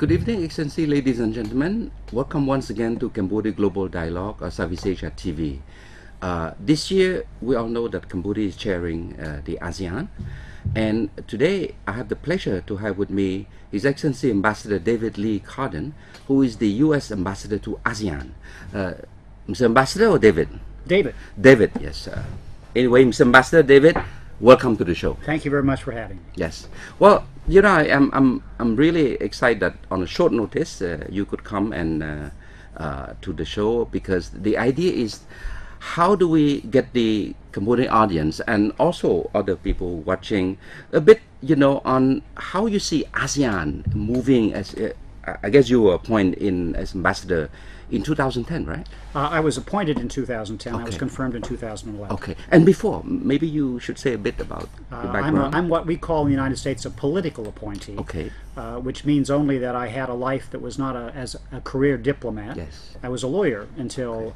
Good evening, Excellency, ladies and gentlemen. Welcome once again to Cambodia Global Dialogue, Southeast Asia TV. This year, we all know that Cambodia is chairing the ASEAN. And today, I have the pleasure to have with me His Excellency Ambassador David Lee Carden, who is the U.S. Ambassador to ASEAN. Mr. Ambassador or David? David. David, yes. Anyway, Mr. Ambassador David, welcome to the show. Thank you very much for having me. Yes. Well, you know, I'm really excited that on a short notice you could come and to the show, because the idea is, how do we get the Cambodian audience and also other people watching a bit, you know, on how you see ASEAN moving as, I guess you were appointed in as ambassador in 2010, right? I was appointed in 2010. Okay. I was confirmed in 2011. Okay. And before, maybe you should say a bit about your background. I'm what we call in the United States a political appointee, Okay. Which means only that I had a life that was not as a career diplomat. Yes. I was a lawyer until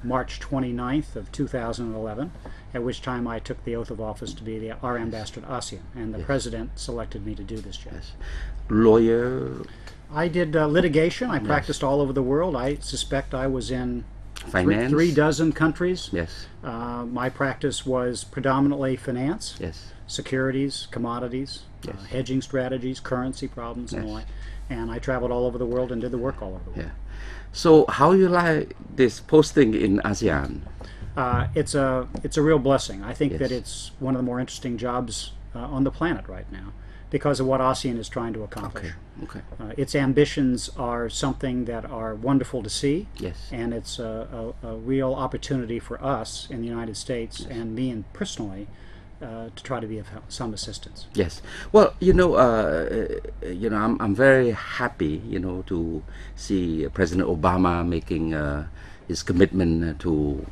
March 29th of 2011, at which time I took the oath of office to be our ambassador to ASEAN, and the president selected me to do this job. Yes. Lawyer. I did litigation. I practiced all over the world. I suspect I was in Finance. three dozen countries. Yes. My practice was predominantly finance, Yes. securities, commodities, Yes. hedging strategies, currency problems, and the Yes. like. And I traveled all over the world and did the work all over the world. Yeah. So how you like this posting in ASEAN? It's a real blessing. I think that Yes. it's one of the more interesting jobs on the planet right now, because of what ASEAN is trying to accomplish. Okay. Its ambitions are something that are wonderful to see, Yes. and it's a real opportunity for us in the United States, and me and personally, to try to be of some assistance. Yes. Well, I'm very happy, to see President Obama making his commitment to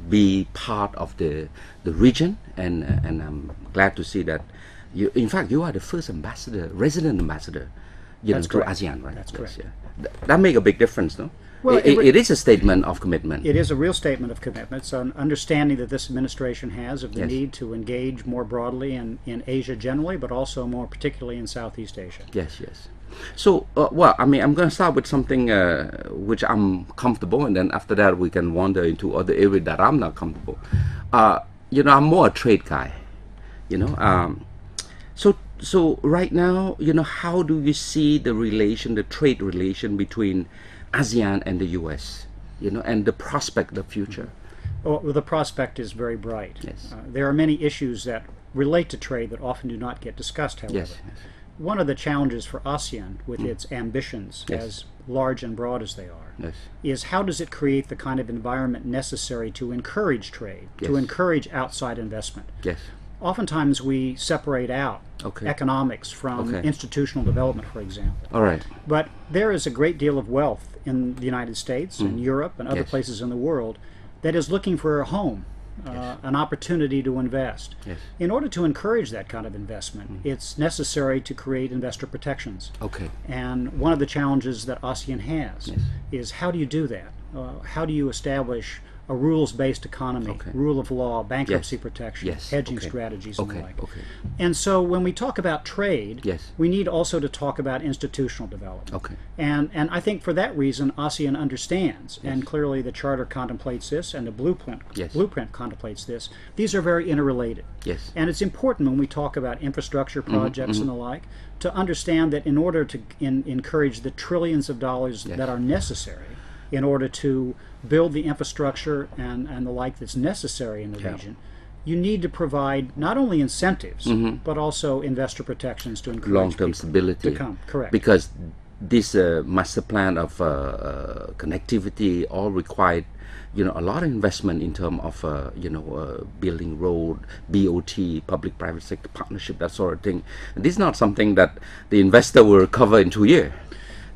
be part of the region, and I'm glad to see that. In fact, you are the first ambassador, resident ambassador, That's to correct. ASEAN, right? That's correct. Yeah. That make a big difference, no? Well, it is a statement of commitment. It is a real statement of commitment. It's an understanding that this administration has of the Yes. need to engage more broadly in Asia generally, but also more particularly in Southeast Asia. Yes, yes. So, I'm going to start with something which I'm comfortable, and then after that we can wander into other areas that I'm not comfortable. I'm more a trade guy, So right now, how do you see the trade relation between ASEAN and the U.S., and the prospect, the future? Well, the prospect is very bright. Yes. There are many issues that relate to trade that often do not get discussed, however. Yes. One of the challenges for ASEAN, with its ambitions, Yes. as large and broad as they are, Yes. is how does it create the kind of environment necessary to encourage trade, to Yes. encourage outside investment. Yes. Oftentimes we separate out Okay. economics from Okay. institutional development, for example. All right. But there is a great deal of wealth in the United States and Europe and other Yes. places in the world that is looking for a home, an opportunity to invest. Yes. In order to encourage that kind of investment, it's necessary to create investor protections. Okay. And one of the challenges that ASEAN has Yes. is, how do you do that? How do you establish a rules-based economy, Okay. rule of law, bankruptcy Yes. protection, Yes. hedging Okay. strategies, and Okay. the like. Okay. And so when we talk about trade, Yes. we need also to talk about institutional development. Okay. And I think for that reason, ASEAN understands, and clearly the Charter contemplates this, and the blueprint Yes. contemplates this. These are very interrelated. Yes. And it's important when we talk about infrastructure projects and the like, to understand that in order to encourage the trillions of dollars Yes. that are necessary in order to build the infrastructure and the like that's necessary in the Yeah. region, you need to provide not only incentives, but also investor protections to encourage Long-term people stability. to come. Correct. Because this master plan of connectivity all required, a lot of investment in terms of, building road, BOT, public-private sector partnership, that sort of thing. And this is not something that the investor will recover in 2 years.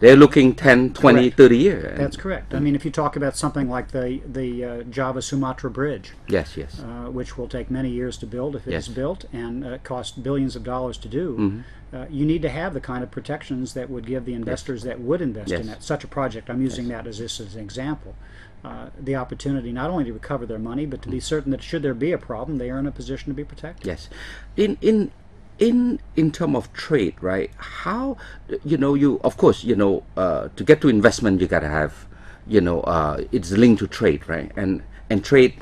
They're looking 10, 20, Correct. 30 years. That's correct. I mean, if you talk about something like the Java-Sumatra Bridge, Yes, yes. which will take many years to build if it Yes. is built, and cost billions of dollars to do, you need to have the kind of protections that would give the investors that would invest Yes. in such a project. I'm using that as an example. The opportunity not only to recover their money, but to be certain that should there be a problem, they are in a position to be protected. Yes. in terms of trade, right? How you of course to get to investment you gotta have it's linked to trade, right? And trade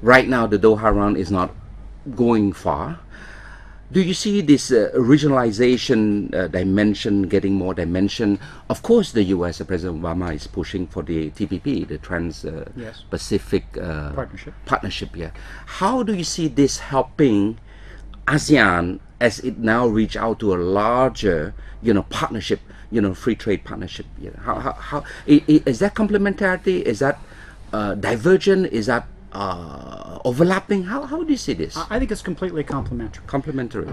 right now the Doha round is not going far. Do you see this regionalization dimension getting more dimension? Of course, the U.S. President Obama is pushing for the TPP, the Trans-Pacific Partnership. Yeah. How do you see this helping ASEAN as it now reach out to a larger, partnership, free trade partnership? How is that complementarity? Is that divergent? Is that overlapping? How do you see this? I think it's completely complementary. Complementary.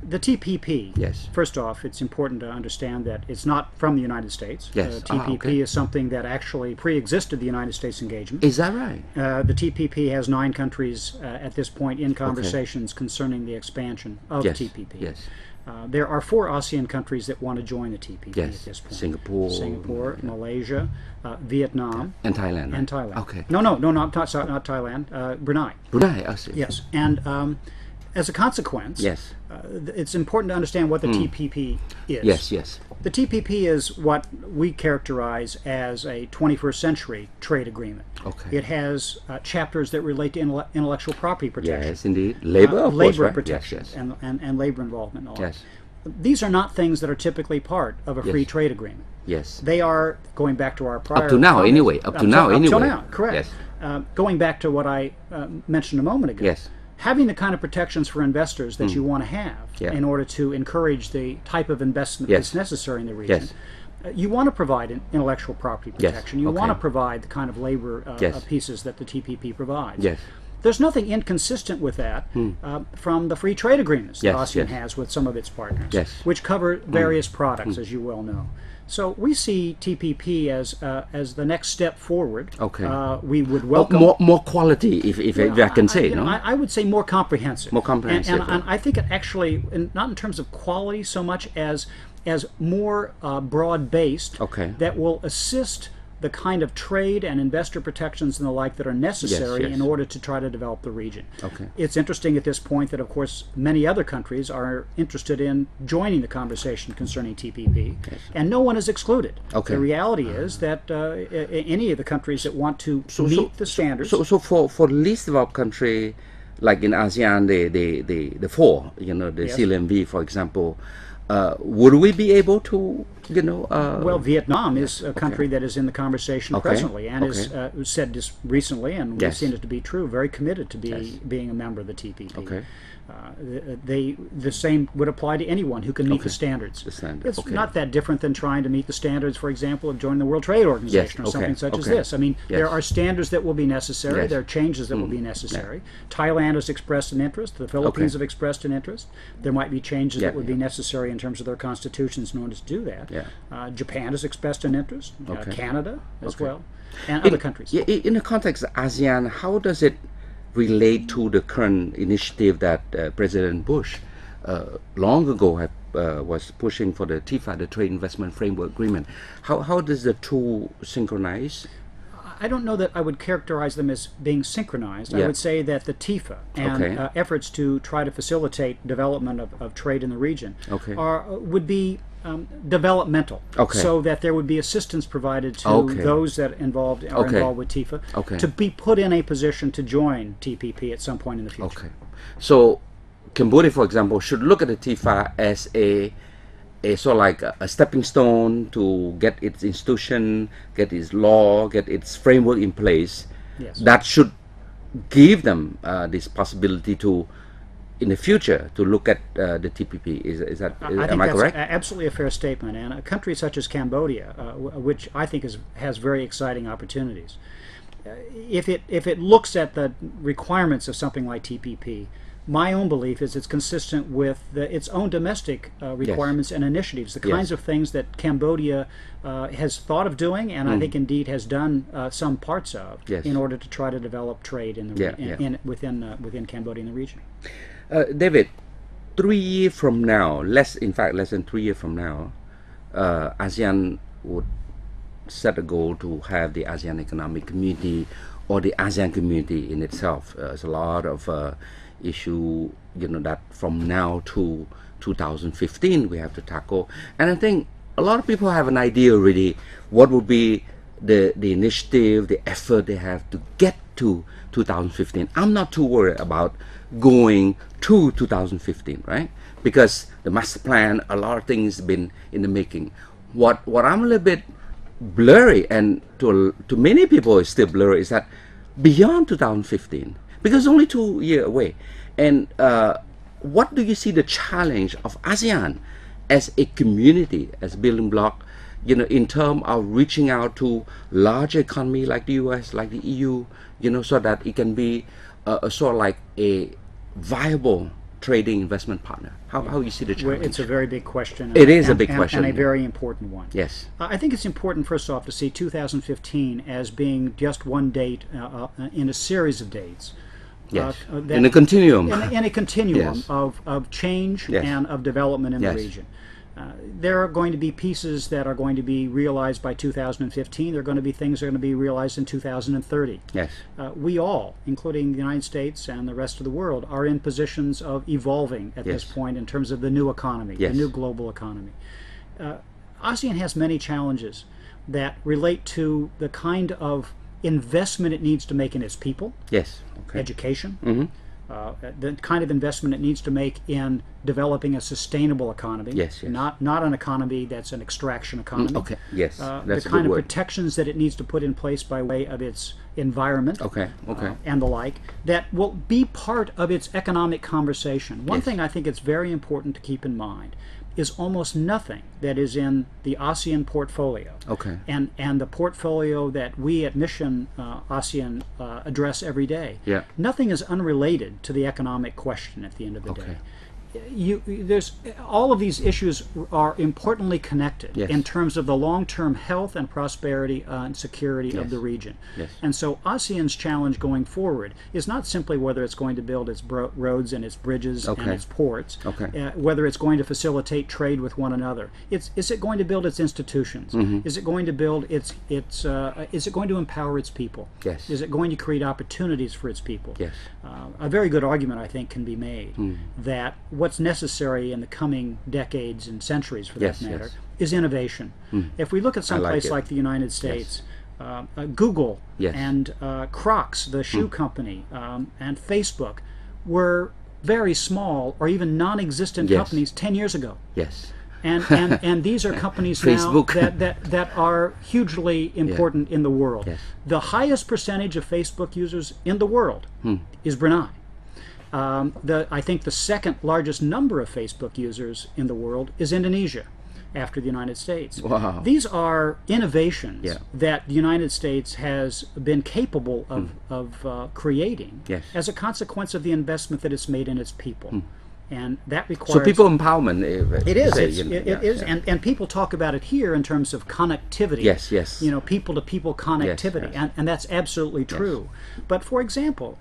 The TPP. Yes. First off, it's important to understand that it's not from the United States. Yes. TPP is something that actually pre-existed the United States engagement. Is that right? The TPP has 9 countries at this point in conversations concerning the expansion of TPP. Yes. There are 4 ASEAN countries that want to join the TPP at this point. Singapore, Malaysia, Vietnam, and Thailand. Okay. No, not Thailand. Brunei. I see. Yes, and as a consequence, it's important to understand what the TPP is. Yes. The TPP is what we characterize as a 21st century trade agreement. Okay. It has chapters that relate to intellectual property protection. Yes, indeed. Labor, protection, yes. And labor involvement. And all yes. These are not things that are typically part of a free trade agreement. Yes. They are, going back to our prior... Up to now, anyway. Up to now, correct. Yes. Going back to what I mentioned a moment ago. Yes. Having the kind of protections for investors that you want to have in order to encourage the type of investment that's necessary in the region. Yes. You want to provide intellectual property protection. Yes. You want to provide the kind of labor pieces that the TPP provides. Yes. There's nothing inconsistent with that from the free trade agreements that ASEAN has with some of its partners, which cover various products, as you well know. So we see TPP as the next step forward. Okay. We would welcome more quality, if I can say. No, I would say more comprehensive. More comprehensive. And I think it actually, not in terms of quality so much as more broad-based. That will assist the kind of trade and investor protections and the like that are necessary in order to try to develop the region. It's interesting at this point that, of course, many other countries are interested in joining the conversation concerning TPP, and no one is excluded. The reality is that any of the countries that want to meet the standards... So for least developed country, like in ASEAN, the 4, the CLMV, for example, would we be able to, well, Vietnam is a country that is in the conversation presently and is said this recently, and we've seen it to be true, very committed to being a member of the TPP. The same would apply to anyone who can meet the standards. It's not that different than trying to meet the standards, for example, of joining the World Trade Organization or something such as this. I mean, there are standards that will be necessary. There are changes that will be necessary. Thailand has expressed an interest. The Philippines have expressed an interest. There might be changes that would be necessary in terms of their constitutions in order to do that. Japan has expressed an interest. Canada as well, and other countries. In the context of ASEAN, how does it relate to the current initiative that President Bush long ago was pushing for the TIFA, the Trade Investment Framework Agreement? How does the two synchronize? I don't know that I would characterize them as being synchronized. I would say that the TIFA and efforts to try to facilitate development of trade in the region would be developmental, so that there would be assistance provided to those that are involved with TIFA to be put in a position to join TPP at some point in the future. So Cambodia, for example, should look at the TIFA as a sort of like a stepping stone to get its institution, get its law, get its framework in place. That should give them this possibility to, in the future, to look at the TPP. Am I correct? Absolutely a fair statement. And a country such as Cambodia, which I think has very exciting opportunities, if it looks at the requirements of something like TPP, my own belief is it's consistent with its own domestic requirements and initiatives, the kinds of things that Cambodia has thought of doing, and I think indeed has done some parts of in order to try to develop trade within Cambodia and the region. David, 3 years from now, less than 3 years from now, ASEAN would set a goal to have the ASEAN Economic Community or the ASEAN Community in itself. There's a lot of issue, that from now to 2015 we have to tackle. And I think a lot of people have an idea already what would be the initiative, the effort they have to get to 2015. I'm not too worried about going to 2015, right? Because the master plan, a lot of things been in the making. What I'm a little bit blurry, and to many people it's still blurry, is that beyond 2015, because it's only 2 years away. And what do you see the challenge of ASEAN as a community, as building block, in terms of reaching out to larger economy like the US, like the EU, so that it can be sort of like a viable trading investment partner? How you see the challenge? It's a very big question. It is a big question. And a very important one. Yes. I think it's important, first off, to see 2015 as being just one date in a series of dates. Yes. In a continuum. In a continuum Yes. of change Yes. and of development in Yes. the region. There are going to be pieces that are going to be realized by 2015. There are going to be things that are going to be realized in 2030. Yes. We all, including the United States and the rest of the world, are in positions of evolving at this Yes. point in terms of the new economy, Yes. the new global economy. ASEAN has many challenges that relate to the kind of investment it needs to make in its people, Yes. Okay. education, Mm-hmm. the kind of investment it needs to make in developing a sustainable economy, Yes, yes. not an economy that's an extraction economy. Okay. Yes. The That's a kind good of word. protections that it needs to put in place by way of its environment, Okay. Okay. and the like, that will be part of its economic conversation. One Yes. thing I think it's very important to keep in mind is almost nothing that is in the ASEAN portfolio, Okay. and the portfolio that we at Mission ASEAN address every day. Yeah. Nothing is unrelated to the economic question at the end of the Okay. day. There's all of these issues are importantly connected Yes. in terms of the long-term health and prosperity and security of Yes. the region. Yes. And so ASEAN's challenge going forward is not simply whether it's going to build its roads and its bridges and Okay. its ports, Okay. whether it's going to facilitate trade with one another. Is it going to build its institutions? Mm-hmm. Is it going to build its is it going to empower its people? Yes. Is it going to create opportunities for its people? Yes. A very good argument, I think, can be made that what's necessary in the coming decades and centuries, for Yes, that matter, yes. is innovation. If we look at some like place it. like the United States, Google Yes. and Crocs, the shoe company, and Facebook were very small or even non-existent Yes. companies 10 years ago. Yes. And these are companies now Facebook. that are hugely important in the world. Yes. The highest percentage of Facebook users in the world is Brunei. I think the second largest number of Facebook users in the world is Indonesia, after the United States. Wow. These are innovations Yeah. that the United States has been capable of creating Yes. as a consequence of the investment that it's made in its people. And that requires... So people empowerment. It is. Say, It is. And people talk about it here in terms of connectivity. Yes, yes. People-to-people connectivity. yes. And that's absolutely true. But for example,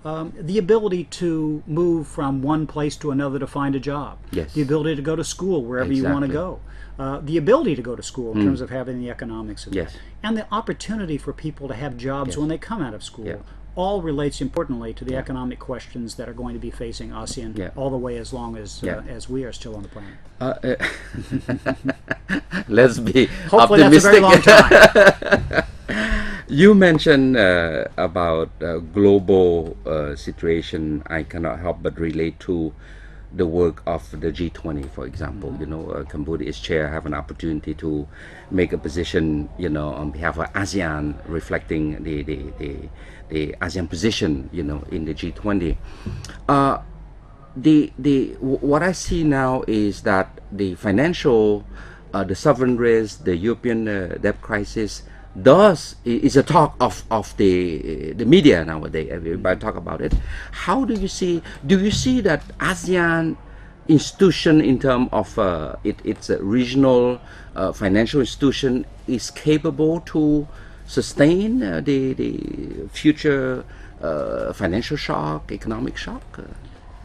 the ability to move from one place to another to find a job. Yes. The ability to go to school wherever you want to go. The ability to go to school in terms of having the economics of Yes. that. And the opportunity for people to have jobs Yes. when they come out of school. Yeah. All relates importantly to the economic questions that are going to be facing ASEAN Yeah. all the way as long as Yeah. as we are still on the planet. Let's be Hopefully optimistic. that's a very long time. You mentioned about global situation. I cannot help but relate to the work of the G20, for example. Cambodia is chair, have an opportunity to make a position, on behalf of ASEAN, reflecting the ASEAN position, in the G20. What I see now is that the financial, the sovereign risk, the European debt crisis is a talk of the media nowadays. Everybody talk about it. How do you see that ASEAN institution in terms of its regional financial institution is capable to sustain the future financial shock, economic shock?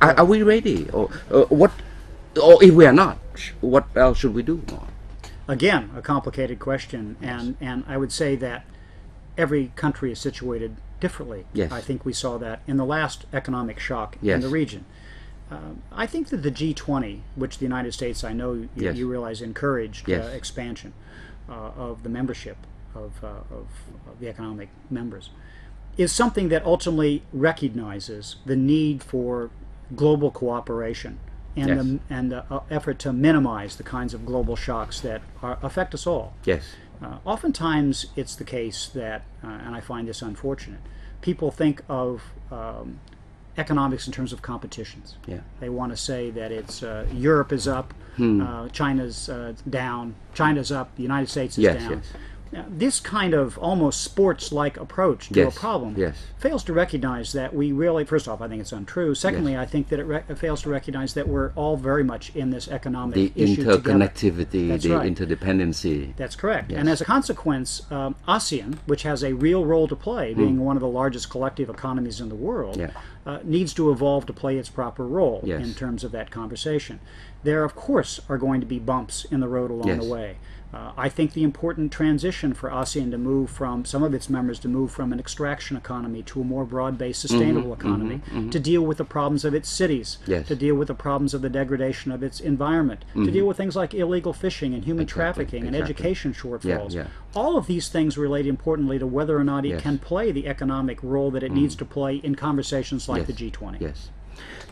Are we ready, or what? Or if we are not, what else should we do? Again, a complicated question, and I would say that every country is situated differently. Yes. I think we saw that in the last economic shock Yes. in the region. I think that the G20, which the United States, I know Yes. you realize, encouraged Yes. expansion of the membership of the economic members, is something that ultimately recognizes the need for global cooperation and Yes. the effort to minimize the kinds of global shocks that affect us all. Yes. Oftentimes it's the case that, and I find this unfortunate, people think of economics in terms of competitions. Yeah. They want to say that it's Europe is up, China's down, China's up, the United States is Yes. down. Yes. Now, this kind of almost sports-like approach to Yes. a problem Yes. fails to recognize that we really, first off, I think it's untrue. Secondly, Yes. I think that it fails to recognize that we're all very much in this economic The issue together. interconnectivity, That's the right. interdependency. That's correct. Yes. And as a consequence, ASEAN, which has a real role to play, being one of the largest collective economies in the world, Yeah. needs to evolve to play its proper role Yes. in terms of that conversation. There, of course, are going to be bumps in the road along Yes. the way. I think the important transition for ASEAN to move from, some of its members to move from an extraction economy to a more broad-based sustainable economy, to deal with the problems of its cities, Yes. to deal with the problems of the degradation of its environment, to deal with things like illegal fishing and human Exactly, trafficking and exactly. education shortfalls. Yeah. All of these things relate importantly to whether or not it Yes. can play the economic role that it needs to play in conversations like Yes. the G20. Yes,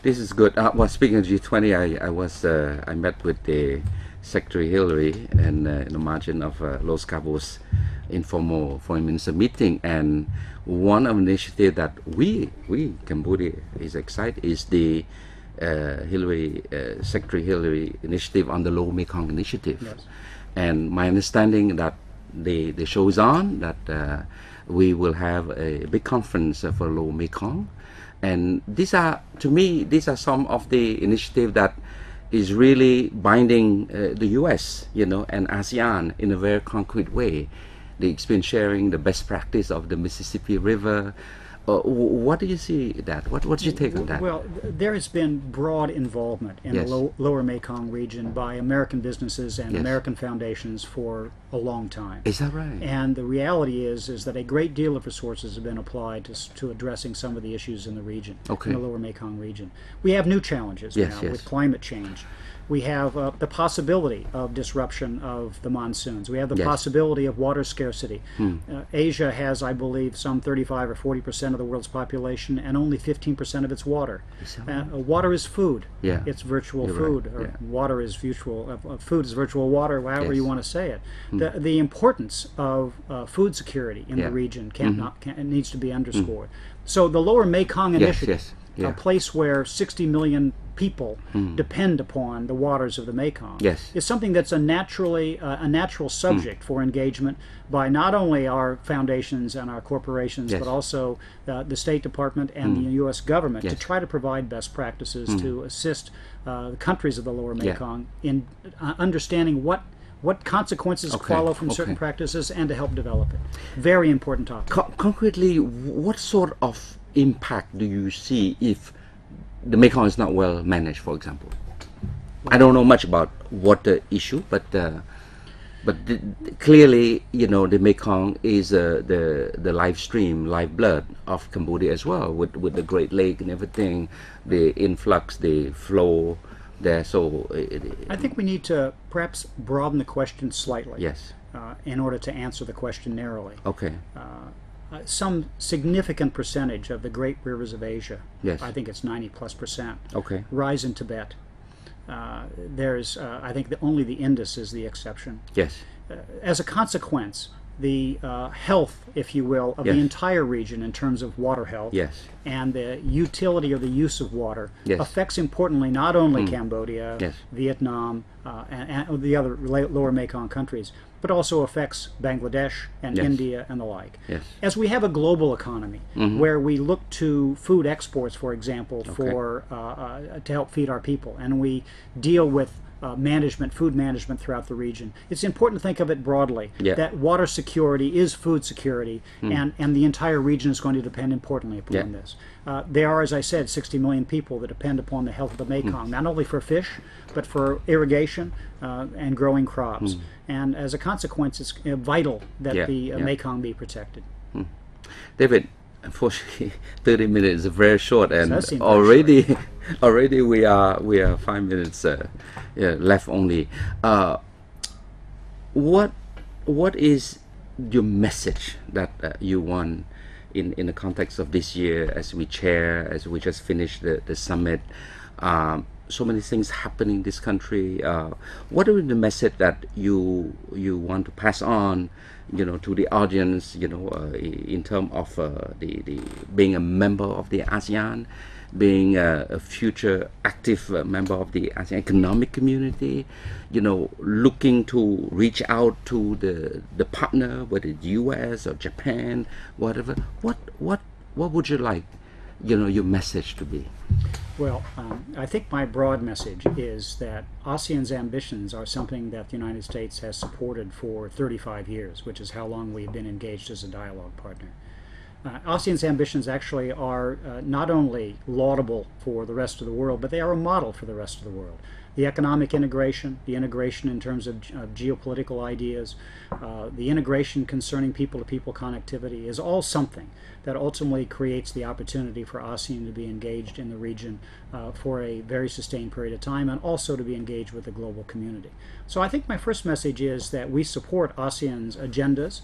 this is good. Well, speaking of G20, I met with the Secretary Hillary and in the margin of Los Cabos informal foreign minister meeting, and one of the initiatives that we Cambodia is excited is the Secretary Hillary initiative on the Lower Mekong Initiative. Yes. And my understanding that the show is on, that we will have a big conference for Lower Mekong. And these are, to me, these are some of the initiatives that is really binding the US, and ASEAN in a very concrete way. The experience sharing, the best practice of the Mississippi River. What do you see that? What's your take on that? Well, there has been broad involvement in Yes. the lower Mekong region by American businesses and Yes. American foundations for a long time. Is that right? And the reality is that a great deal of resources have been applied to addressing some of the issues in the region, Okay. in the lower Mekong region. We have new challenges Yes, now yes. with climate change. We have the possibility of disruption of the monsoons. We have the Yes. possibility of water scarcity. Asia has, I believe, some 35 or 40% of the world's population and only 15% of its water. Is that right? Water is food. Yeah. It's virtual You're food. right. Or Yeah. water is virtual. Food is virtual water, however Yes. you want to say it. The importance of food security in Yeah. the region needs to be underscored. So the Lower Mekong Initiative, yes. Yeah. a place where 60 million people depend upon the waters of the Mekong, Yes. is something that's a natural subject for engagement by not only our foundations and our corporations, Yes. but also the State Department and the U.S. government to Yes. try to provide best practices to assist the countries of the Lower Mekong in understanding what consequences follow from certain practices and to help develop it. Very important topic. Concretely, what sort of impact do you see if the Mekong is not well managed, for example? I don't know much about water issue, but clearly, the Mekong is the live stream, lifeblood of Cambodia as well, with the Great Lake and everything, the influx, the flow there. So I think we need to perhaps broaden the question slightly. Yes. In order to answer the question narrowly. Okay. Some significant percentage of the great rivers of Asia, Yes. I think it's 90+%, Okay. rise in Tibet. There's, I think, only the Indus is the exception. Yes. As a consequence, the health, if you will, of the Yes. entire region in terms of water health Yes. and the utility or the use of water Yes. affects importantly not only Cambodia, Yes. Vietnam, and the other lower Mekong countries, but also affects Bangladesh and Yes. India and the like. Yes. As we have a global economy where we look to food exports, for example, for to help feed our people, and we deal with food management throughout the region, it's important to think of it broadly, Yeah. that water security is food security, and the entire region is going to depend importantly upon Yeah. this. There are, as I said, 60 million people that depend upon the health of the Mekong, not only for fish, but for irrigation and growing crops. And as a consequence, it's vital that Yeah, the yeah. Mekong be protected. David, Unfortunately, 30 minutes is very short, and already short. Already we are 5 minutes left only. What is your message that you want in the context of this year, as we chair, as we just finished the summit? So many things happening in this country. What is the message that you want to pass on, to the audience, in terms of the being a member of the ASEAN, being a future active member of the ASEAN economic community, looking to reach out to the partner, whether it's US or Japan, whatever. What would you like, your message to be? Well, I think my broad message is that ASEAN's ambitions are something that the United States has supported for 35 years, which is how long we've been engaged as a dialogue partner. ASEAN's ambitions actually are not only laudable for the rest of the world, but they are a model for the rest of the world. The economic integration, the integration in terms of geopolitical ideas, the integration concerning people-to-people connectivity is all something that ultimately creates the opportunity for ASEAN to be engaged in the region for a very sustained period of time, and also to be engaged with the global community. So I think my first message is that we support ASEAN's agendas.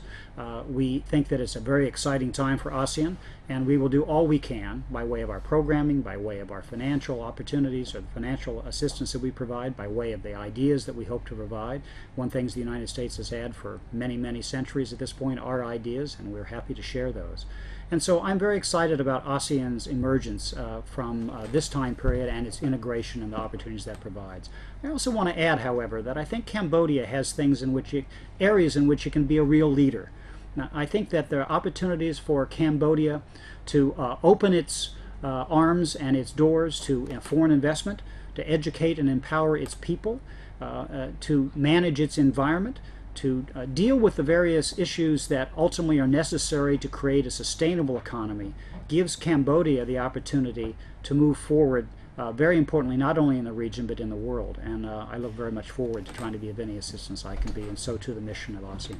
We think that it's a very exciting time for ASEAN, and we will do all we can by way of our programming, by way of our financial opportunities or the financial assistance that we provide, by way of the ideas that we hope to provide. One thing the United States has had for many, many centuries at this point are ideas, and we're happy to share those. And so I'm very excited about ASEAN's emergence from this time period and its integration and the opportunities that provides. I also want to add, however, that I think Cambodia has things in which areas in which it can be a real leader. Now, I think that there are opportunities for Cambodia to open its arms and its doors to foreign investment, to educate and empower its people, to manage its environment, to deal with the various issues that ultimately are necessary to create a sustainable economy, gives Cambodia the opportunity to move forward, very importantly, not only in the region but in the world. And I look very much forward to trying to be of any assistance I can be, and so to the mission of ASEAN.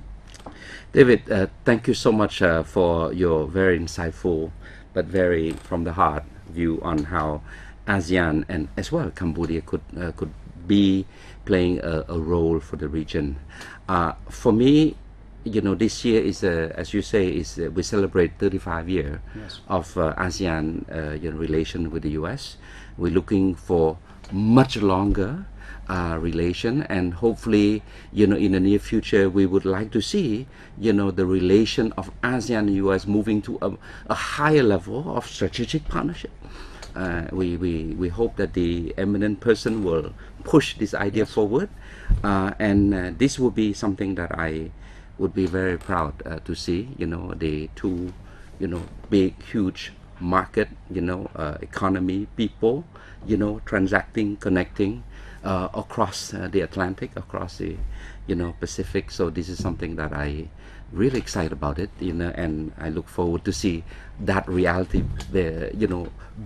David, thank you so much for your very insightful but very from the heart view on how ASEAN and as well Cambodia could be playing a role for the region. For me, this year is, as you say, we celebrate 35 years yes. of ASEAN relation with the US. We're looking for much longer relation, and hopefully, in the near future, we would like to see, the relation of ASEAN and US moving to a higher level of strategic partnership. We hope that the eminent person will push this idea yes. forward, and this will be something that I would be very proud to see. The two, big, huge market, economy, people, transacting, connecting across the Atlantic, across the, Pacific. So this is something that I really excited about it, and I look forward to see that reality,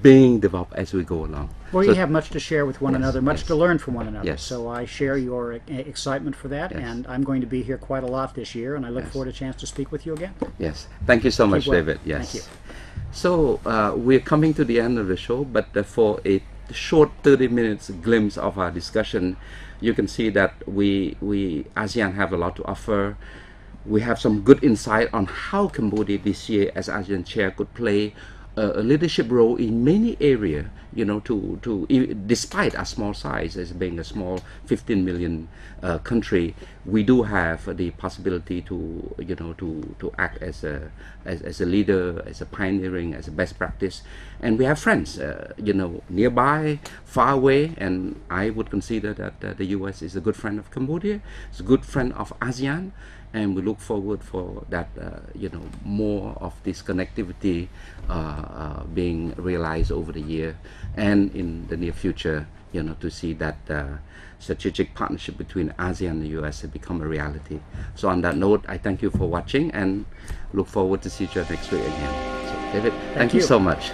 being developed as we go along. Well, you have much to share with one another, much to learn from one another. Yes. So I share your excitement for that, and I'm going to be here quite a lot this year, and I look forward to a chance to speak with you again. Yes. Thank you so much, David. Yes. Thank you. So we're coming to the end of the show, but for a short 30 minutes glimpse of our discussion, you can see that we ASEAN have a lot to offer. We have some good insight on how Cambodia this year as ASEAN Chair could play a leadership role in many areas, despite our small size as being a small 15 million country, we do have the possibility to act as a leader, as a pioneering, as a best practice. And we have friends, nearby, far away, and I would consider that the US is a good friend of Cambodia, it's a good friend of ASEAN. And we look forward for that, more of this connectivity being realized over the year and in the near future, to see that strategic partnership between ASEAN and the US has become a reality. So on that note, I thank you for watching and look forward to see you next week again. So David, thank you so much.